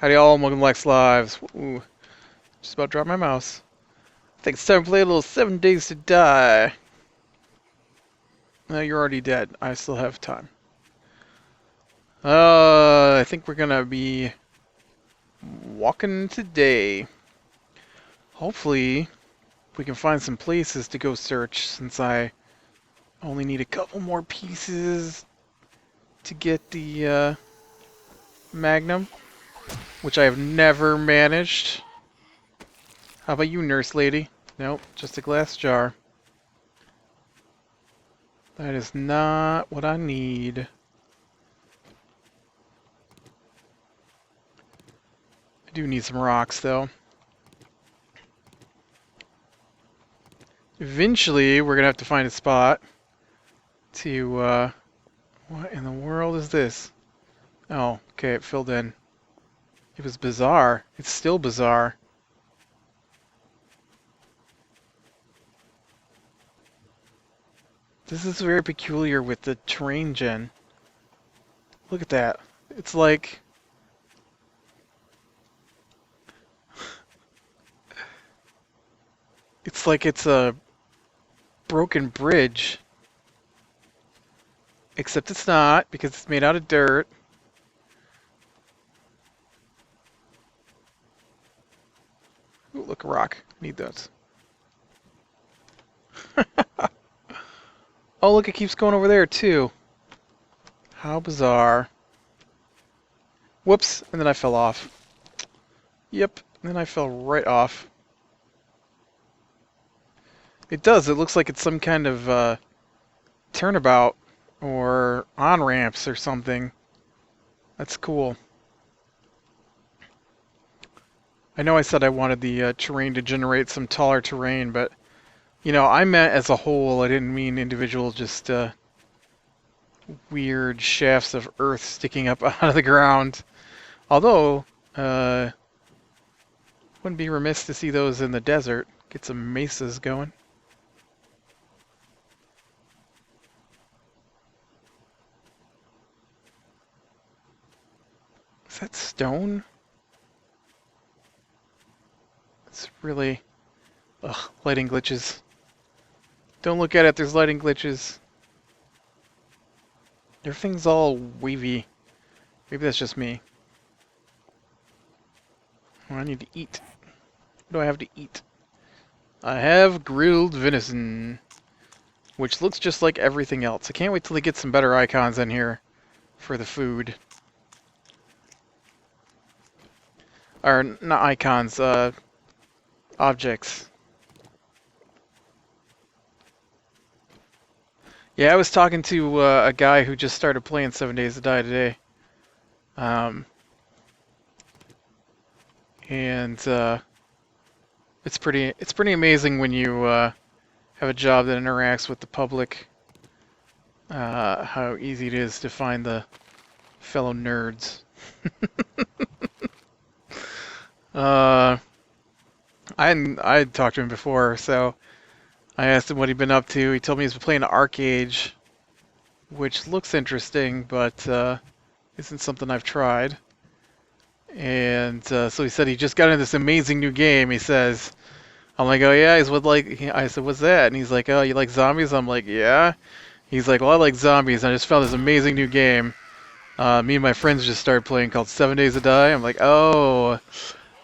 Howdy all, and welcome to Lex Lives. Ooh, just about dropped my mouse. I think it's time to play a little 7 Days to Die. No, you're already dead. I still have time. I think we're gonna be walking today. Hopefully, we can find some places to go search, since I only need a couple more pieces to get the Magnum, which I have never managed. How about you, nurse lady? Nope, just a glass jar. That is not what I need. I do need some rocks, though. Eventually, we're gonna have to find a spot to, what in the world is this? Oh, okay, it filled in. It was bizarre. It's still bizarre. This is very peculiar with the terrain gen. Look at that. It's like... It's like it's a broken bridge. Except it's not, because it's made out of dirt. Ooh, look, a rock. Need those. Oh, look, it keeps going over there, too. How bizarre. Whoops, and then I fell off. Yep, and then I fell right off. It does, it looks like it's some kind of turnabout or on-ramps or something. That's cool. I know I said I wanted the terrain to generate some taller terrain, but, you know, I meant as a whole. I didn't mean individual, just weird shafts of earth sticking up out of the ground. Although, wouldn't be remiss to see those in the desert. Get some mesas going. Is that stone? It's really... Ugh, lighting glitches. Don't look at it, there's lighting glitches. Everything's all wavy. Maybe that's just me. Well, I need to eat. What do I have to eat? I have grilled venison, which looks just like everything else. I can't wait till they get some better icons in here for the food. Or, not icons, objects. Yeah, I was talking to a guy who just started playing 7 Days to Die today. And it's pretty amazing when you have a job that interacts with the public, how easy it is to find the fellow nerds. I'd talked to him before, so I asked him what he'd been up to. He told me he's been playing ArcAge, which looks interesting, but isn't something I've tried. And so he said he just got into this amazing new game. He says, I'm like, oh yeah. He's what like? I said, what's that? And he's like, oh, you like zombies? I'm like, yeah. He's like, well, I like zombies. I just found this amazing new game. Me and my friends just started playing called 7 Days to Die. I'm like, oh,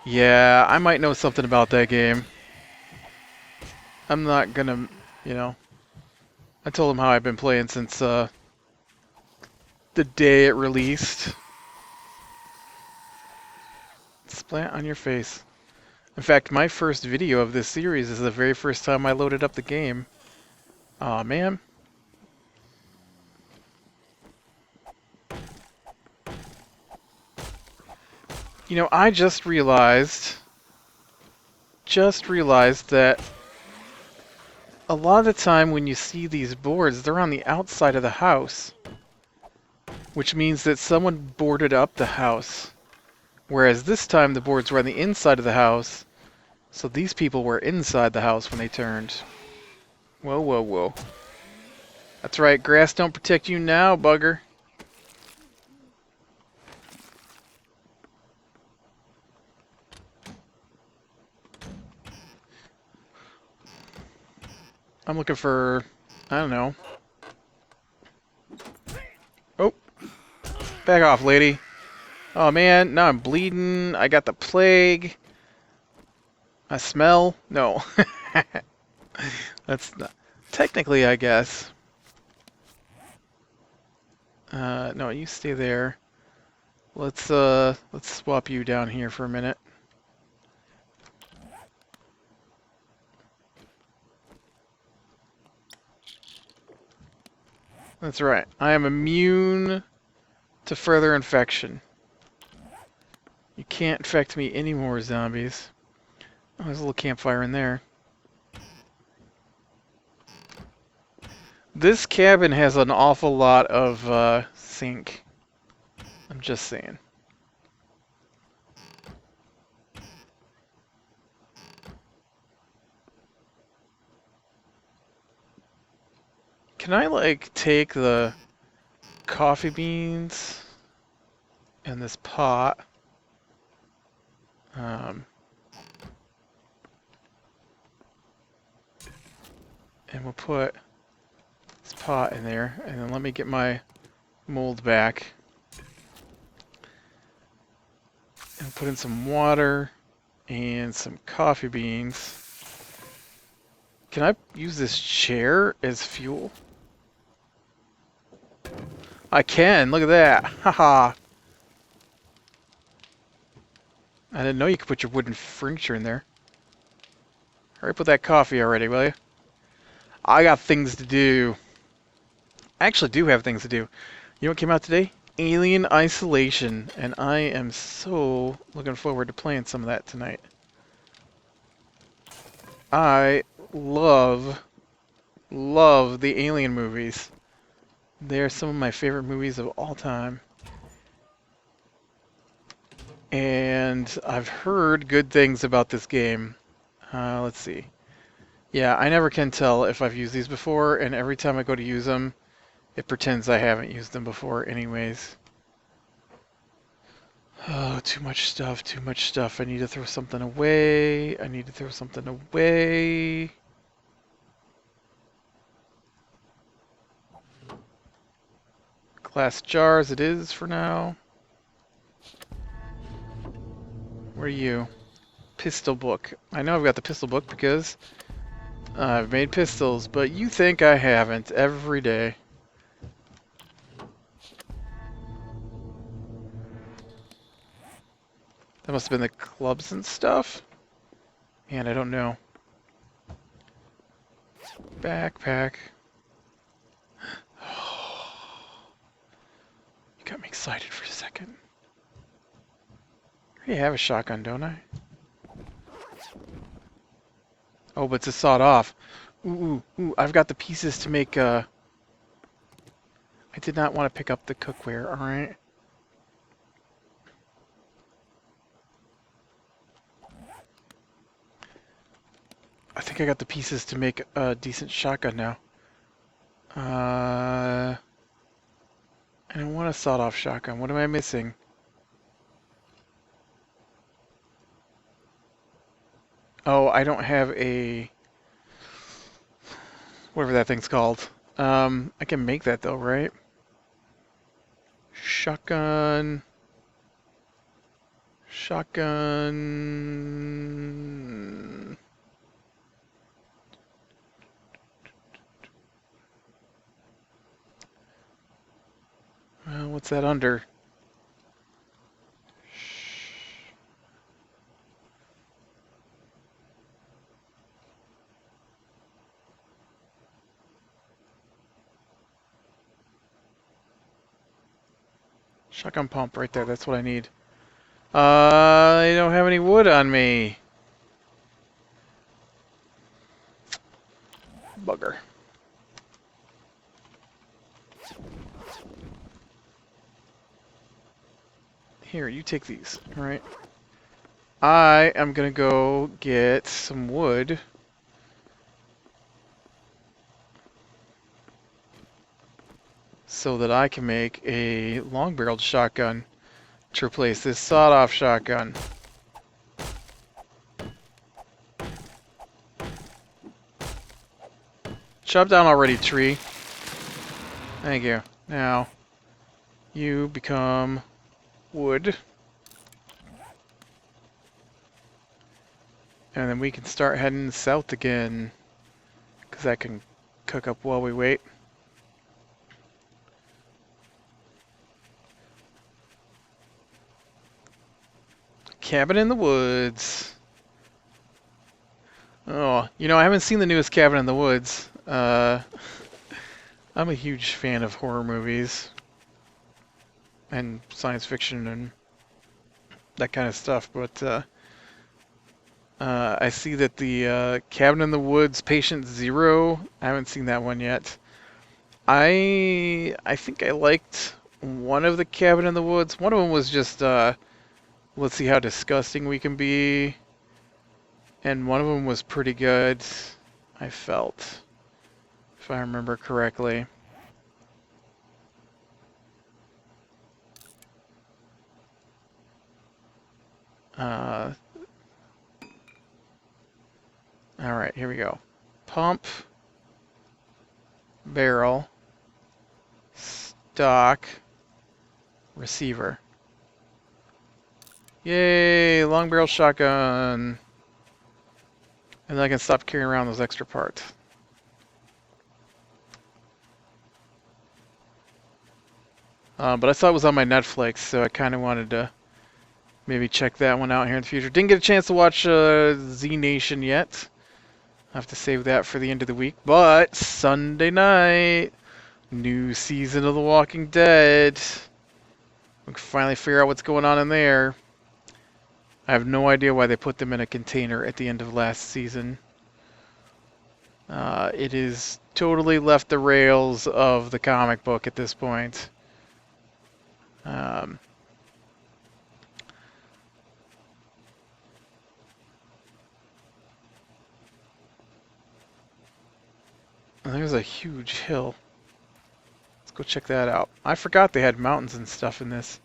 yeah, I might know something about that game. I'm not gonna, you know. I told him how I've been playing since the day it released. Splat on your face. In fact, my first video of this series is the very first time I loaded up the game. Aw, man. You know, I just realized that a lot of the time when you see these boards, they're on the outside of the house, which means that someone boarded up the house. Whereas this time the boards were on the inside of the house, so these people were inside the house when they turned. Whoa, whoa, whoa. That's right, grass don't protect you now, bugger. I'm looking for, I don't know. Oh, back off, lady. Oh man, now I'm bleeding. I got the plague. I smell? No. That's not, technically, I guess. No, you stay there. Let's swap you down here for a minute. That's right. I am immune to further infection. You can't infect me anymore, zombies. Oh, there's a little campfire in there. This cabin has an awful lot of zinc. I'm just saying. Can I, like, take the coffee beans and this pot? And we'll put this pot in there, and then let me get my mold back. And put in some water and some coffee beans. Can I use this chair as fuel? I can, look at that. Haha. I didn't know you could put your wooden furniture in there. Hurry, put that coffee already, will you? I got things to do. I actually do have things to do. You know what came out today? Alien Isolation, and I am so looking forward to playing some of that tonight. I love the Alien movies. They're some of my favorite movies of all time. And I've heard good things about this game. Let's see. Yeah, I never can tell if I've used these before, and every time I go to use them, it pretends I haven't used them before anyways. Oh, too much stuff, too much stuff. I need to throw something away. I need to throw something away. Glass jars it is for now. Where are you? Pistol book. I know I've got the pistol book because I've made pistols, but you think I haven't every day. That must have been the clubs and stuff. Man, I don't know. Backpack. You got me excited for a second. I already have a shotgun, don't I? Oh, but it's sawed off. Ooh, I've got the pieces to make, I did not want to pick up the cookware, alright? I think I got the pieces to make a decent shotgun now. I don't want a sawed-off shotgun. What am I missing? Oh, I don't have a... whatever that thing's called. I can make that though, right? Shotgun... Shotgun... what's that under? Shotgun pump right there, that's what I need. I don't have any wood on me. Bugger. Here, you take these, alright? I am gonna go get some wood. So that I can make a long-barreled shotgun to replace this sawed-off shotgun. Chop down already, tree. Thank you. Now, you become wood. And then we can start heading south again. Because that can cook up while we wait. Cabin in the Woods. Oh, you know, I haven't seen the newest Cabin in the Woods. I'm a huge fan of horror movies. And science fiction and that kind of stuff, but I see that the Cabin in the Woods Patient Zero, I haven't seen that one yet. I think I liked one of the Cabin in the Woods. One of them was just, let's see how disgusting we can be. And one of them was pretty good, I felt, if I remember correctly. Alright, here we go. Pump, barrel, stock, receiver. Yay, long barrel shotgun. And then I can stop carrying around those extra parts. But I saw it was on my Netflix, so I kind of wanted to maybe check that one out here in the future. Didn't get a chance to watch Z Nation yet. I have to save that for the end of the week. But Sunday night, new season of The Walking Dead. We can finally figure out what's going on in there. I have no idea why they put them in a container at the end of last season. It is totally left the rails of the comic book at this point. There's a huge hill. Let's go check that out. I forgot they had mountains and stuff in this.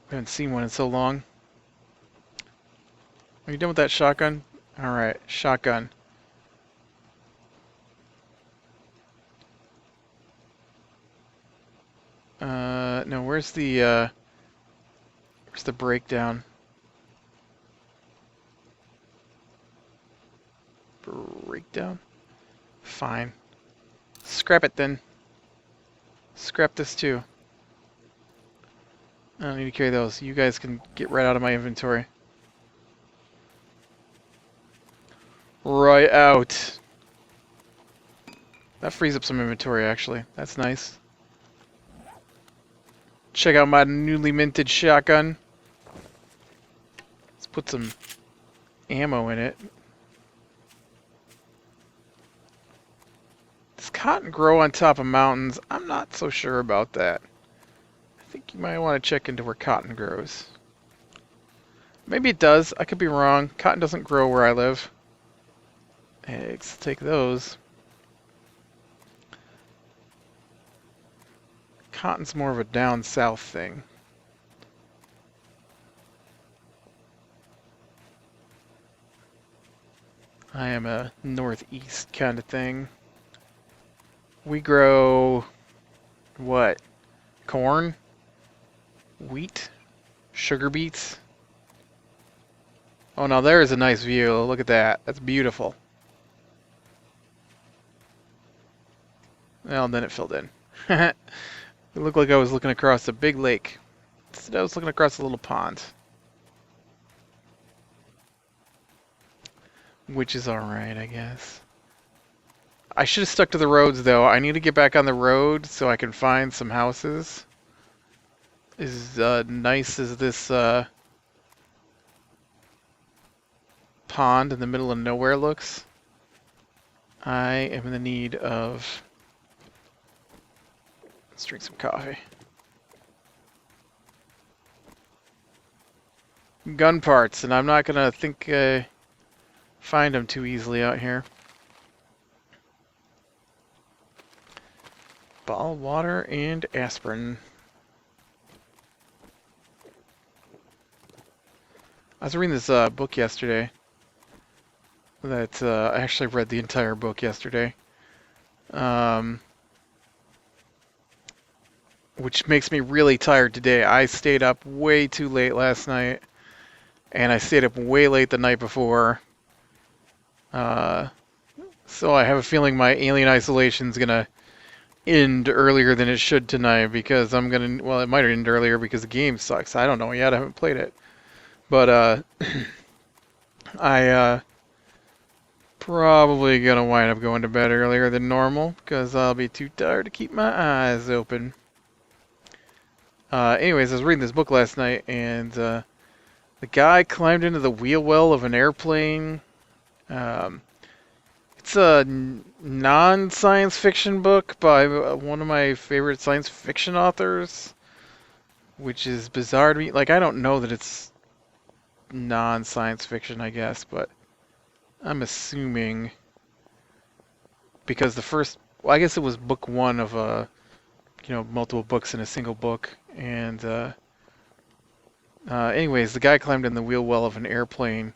I haven't seen one in so long. Are you done with that shotgun? Alright, shotgun. No, where's the breakdown? Breakdown? Fine. Scrap it then. Scrap this too. I don't need to carry those. You guys can get right out of my inventory. Right out. That frees up some inventory, actually. That's nice. Check out my newly minted shotgun. Let's put some ammo in it. Does cotton grow on top of mountains? I'm not so sure about that. I think you might want to check into where cotton grows. Maybe it does. I could be wrong. Cotton doesn't grow where I live. Eggs. Take those. Cotton's more of a down south thing. I am a northeast kind of thing. We grow what? Corn? Wheat? Sugar beets? Oh, now there is a nice view. Look at that. That's beautiful. Well, and then it filled in. It looked like I was looking across a big lake. Instead, I was looking across a little pond. Which is alright, I guess. I should have stuck to the roads, though. I need to get back on the road so I can find some houses. As nice as this pond in the middle of nowhere looks, I am in the need of... Let's drink some coffee. Gun parts, and I'm not gonna find them too easily out here. Bottled water and aspirin. I was reading this book yesterday. that I actually read the entire book yesterday. Um, which makes me really tired today. I stayed up way too late last night, and I stayed up way late the night before. Uh, so I have a feeling my Alien Isolation's gonna end earlier than it should tonight because well, it might end earlier because the game sucks. I don't know yet. I haven't played it. But I probably gonna wind up going to bed earlier than normal because I'll be too tired to keep my eyes open. Anyways, I was reading this book last night, and the guy climbed into the wheel well of an airplane. Um, it's a non-science fiction book by one of my favorite science fiction authors, which is bizarre to me. Like, I don't know that it's non-science fiction, I guess, but I'm assuming because well, I guess it was book one of multiple books in a single book, and anyways, the guy climbed in the wheel well of an airplane,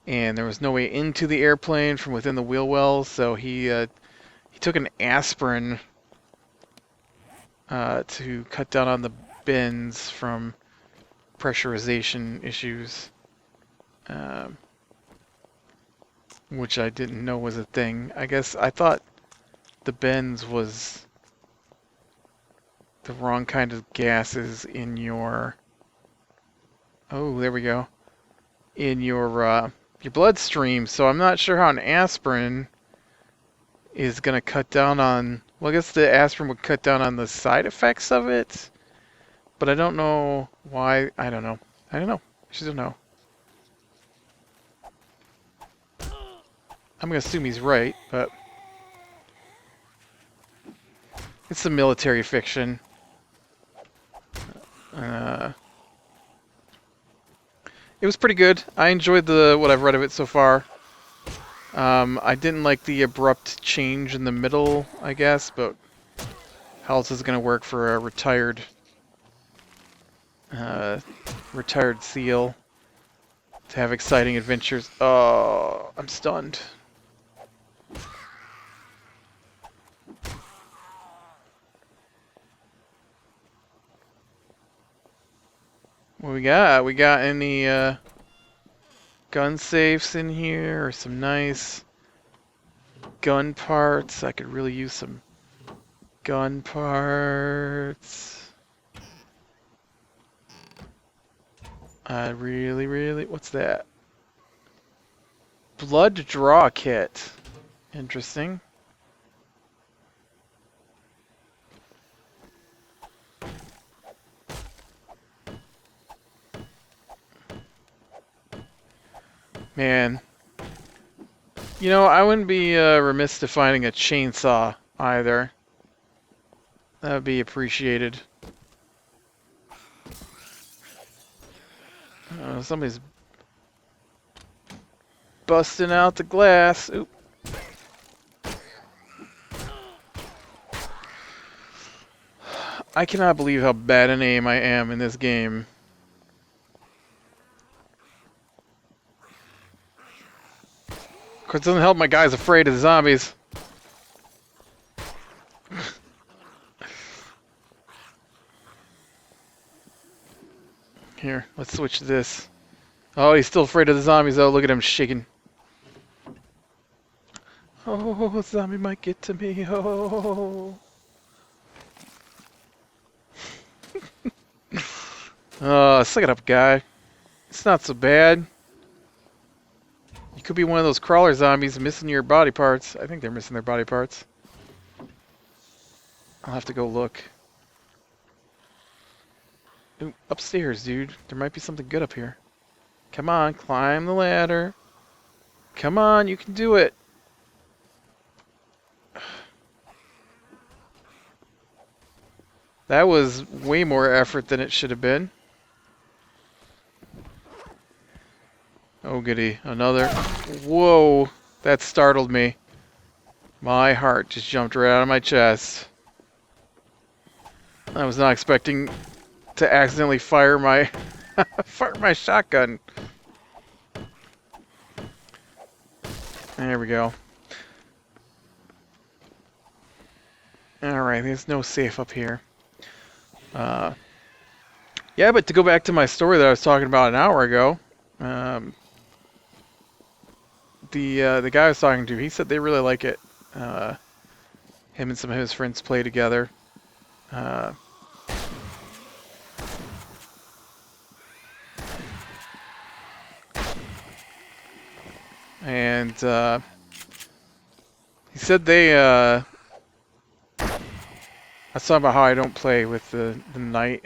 and there was no way into the airplane from within the wheel well, so he took an aspirin to cut down on the bends from pressurization issues, which I didn't know was a thing. I guess I thought the bends was the wrong kind of gases in your... Oh, there we go. In your bloodstream, so I'm not sure how an aspirin is going to cut down on... Well, I guess the aspirin would cut down on the side effects of it, but I don't know why. I don't know. I just don't know. I'm going to assume he's right, but... It's some military fiction. It was pretty good. I enjoyed what I've read of it so far. I didn't like the abrupt change in the middle, I guess, but how else is it going to work for a retired SEAL to have exciting adventures? Oh, I'm stunned. What we got? We got any gun safes in here, or some nice gun parts? I could really use some gun parts. I really... What's that? Blood draw kit. Interesting. Man. You know, I wouldn't be remiss to finding a chainsaw either. That would be appreciated. Somebody's busting out the glass. Oop. I cannot believe how bad an aim I am in this game. Of course, it doesn't help my guy's afraid of the zombies. Here, let's switch to this. Oh, he's still afraid of the zombies, though. Look at him shaking. Oh, zombie might get to me. Oh. Suck it up, guy. It's not so bad. You could be one of those crawler zombies missing your body parts. I think they're missing their body parts. I'll have to go look. Ooh, upstairs, dude. There might be something good up here. Come on, climb the ladder. Come on, you can do it. That was way more effort than it should have been. Oh goody, another. Whoa, that startled me. My heart just jumped right out of my chest. I was not expecting to accidentally fire my fire my shotgun. There we go. Alright, there's no safe up here. Yeah, but to go back to my story that I was talking about an hour ago, the guy I was talking to, he said they really like it. Him and some of his friends play together. Uh, and he said they. I was talking about how I don't play with the night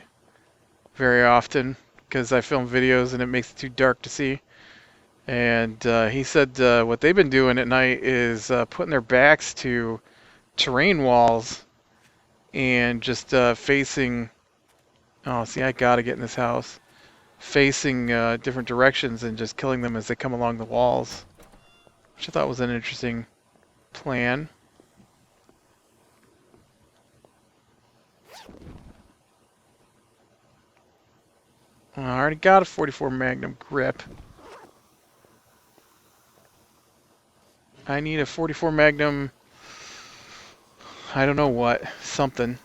very often because I film videos and it makes it too dark to see. And he said what they've been doing at night is putting their backs to terrain walls and just facing. Oh, see, I gotta get in this house. Facing different directions and just killing them as they come along the walls, which I thought was an interesting plan. I already got a 44 Magnum grip. I need a 44 Magnum, I don't know what, something.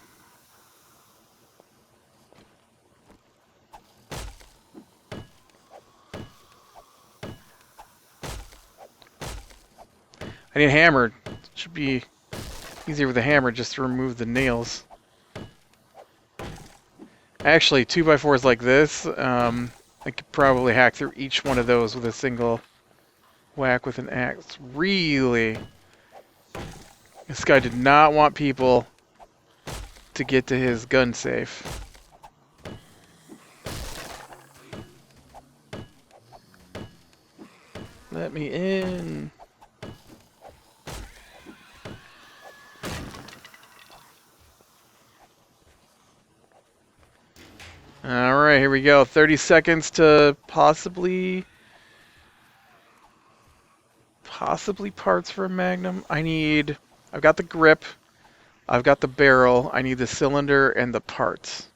I need a hammer. It should be easier with a hammer just to remove the nails. Actually, 2x4s like this, I could probably hack through each one of those with a single whack with an axe. Really? This guy did not want people to get to his gun safe. Let me in. Alright, here we go. 30 seconds to possibly parts for a Magnum. I've got the grip, I've got the barrel, I need the cylinder and the parts.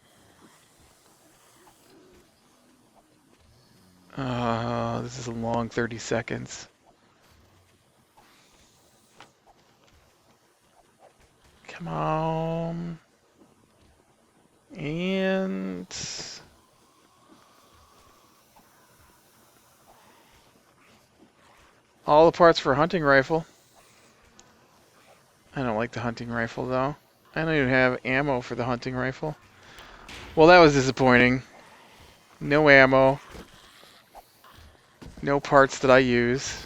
This is a long 30 seconds. Come on. And all the parts for a hunting rifle. I don't like the hunting rifle though. I don't even have ammo for the hunting rifle. Well, that was disappointing. No ammo. No parts that I use.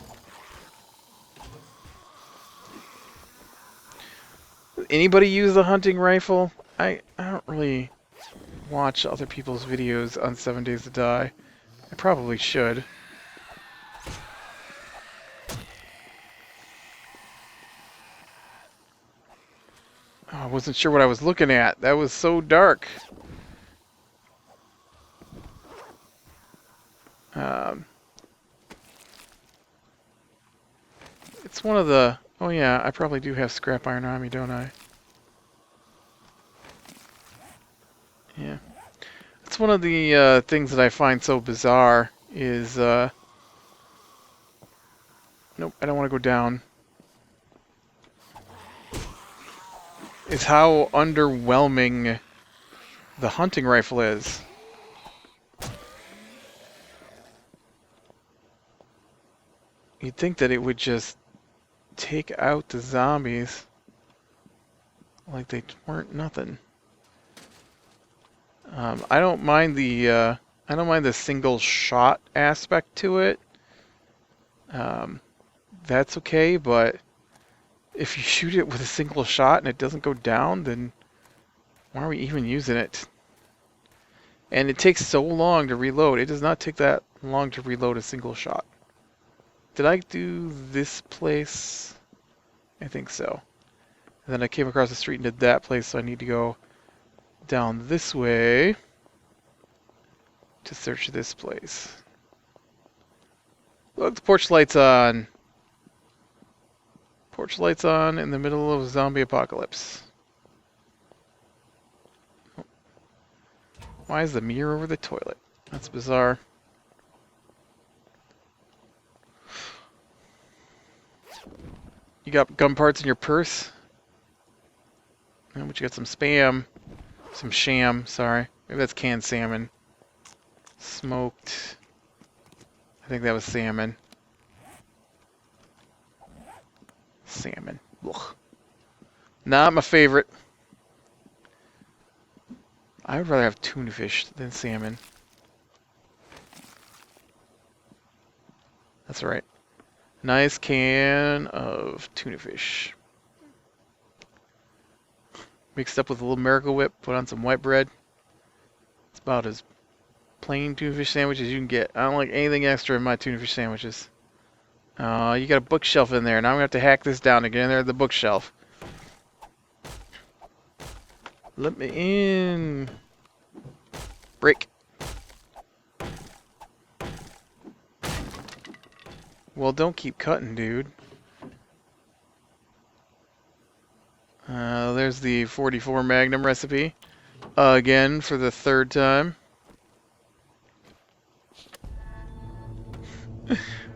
Anybody use the hunting rifle? I don't really watch other people's videos on 7 Days to Die. I probably should. Oh, I wasn't sure what I was looking at. That was so dark. It's one of the... Oh yeah, I probably do have scrap iron on me, don't I? Yeah. It's one of the things that I find so bizarre is... Nope, I don't want to go down. Is how underwhelming the hunting rifle is. You'd think that it would just take out the zombies like they weren't nothing. I don't mind the single shot aspect to it. That's okay, but if you shoot it with a single shot and it doesn't go down, then why are we even using it? And it takes so long to reload. It does not take that long to reload a single shot. Did I do this place? I think so. And then I came across the street and did that place, so I need to go down this way to search this place. Look, the porch light's on. Porch light's on in the middle of a zombie apocalypse. Why is the mirror over the toilet? That's bizarre. You got gun parts in your purse? Oh, but you got some spam. Some sham, sorry. Maybe that's canned salmon. Smoked. I think that was salmon. Salmon. Ugh. Not my favorite. I would rather have tuna fish than salmon. That's right. Nice can of tuna fish. Mixed up with a little Miracle Whip, put on some white bread. It's about as plain tuna fish sandwich as you can get. I don't like anything extra in my tuna fish sandwiches. You got a bookshelf in there. Now I'm going to have to hack this down to get in there at the bookshelf. Let me in. Break. Well, don't keep cutting, dude. There's the 44 Magnum recipe. Again, for the third time.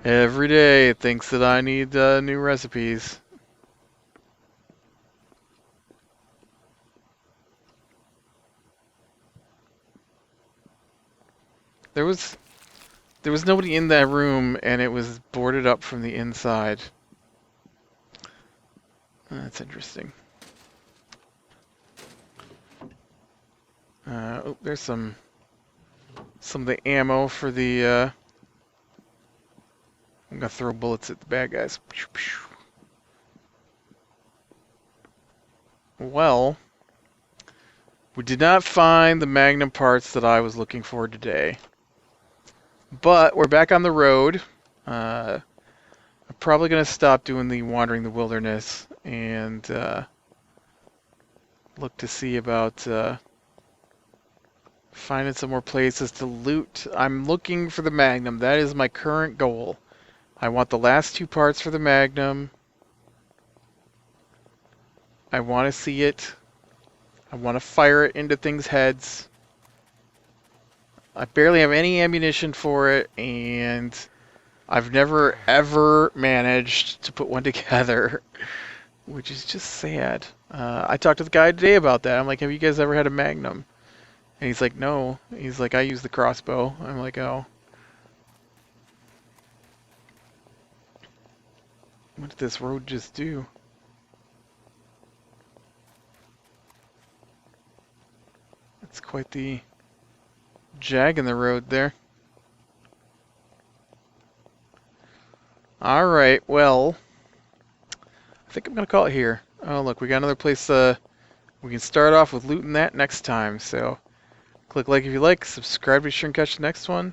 Every day it thinks that I need new recipes. There was nobody in that room, and it was boarded up from the inside. That's interesting. Oh, there's some of the ammo for the. I'm gonna throw bullets at the bad guys. Well, we did not find the Magnum parts that I was looking for today. But we're back on the road. I'm probably going to stop doing the Wandering the Wilderness and look to see about finding some more places to loot. I'm looking for the Magnum. That is my current goal. I want the last 2 parts for the Magnum. I want to see it. I want to fire it into things' heads. I barely have any ammunition for it, and I've never ever managed to put one together, which is just sad. I talked to the guy today about that. I'm like, have you guys ever had a Magnum? And he's like, no. He's like, I use the crossbow. I'm like, oh. What did this road just do? It's quite the jag in the road there. Alright, well, I think I'm going to call it here. Oh, look, we got another place we can start off with looting that next time. So, click like if you like, subscribe to be sure and catch the next one.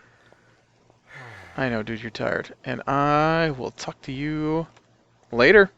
I know, dude, you're tired. And I will talk to you later.